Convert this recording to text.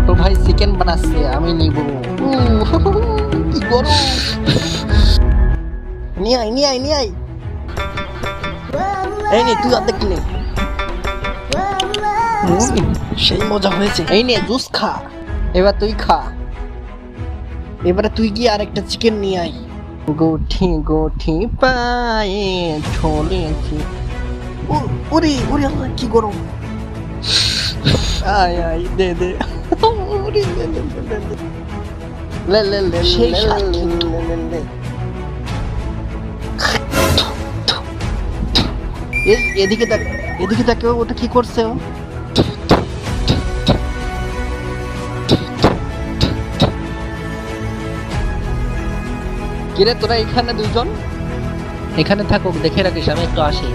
ছোট ভাই চিকেন বানাচ্ছে, আমি নিব। কি গরম! নিয়ে আয়, নিয়ে আয়, নিয়ে আয়। এই নে, তুই অর্ধেক নে। সেই মজা হয়েছে। এই নে, জুস খা। এবার তুই খা। এবারে তুই গিয়ে আরেকটা চিকেন নিয়ে আয়। গুঠি গুঠি পায়ে ঝোলেছি। ওরে ওরে আল্লাহ, কি গরম! আয় আয়, দে দে। ওরে, দে দে দে দে। লে লে লে, সেই স্বাদ কিন্তু। এদিকে দেখ, এদিকে দেখ, ওটা কি করছে ও? কিরে, তোরা এখানে দুজন? এখানে থাকুক, দেখে রাখিস, আমি একটু আসি।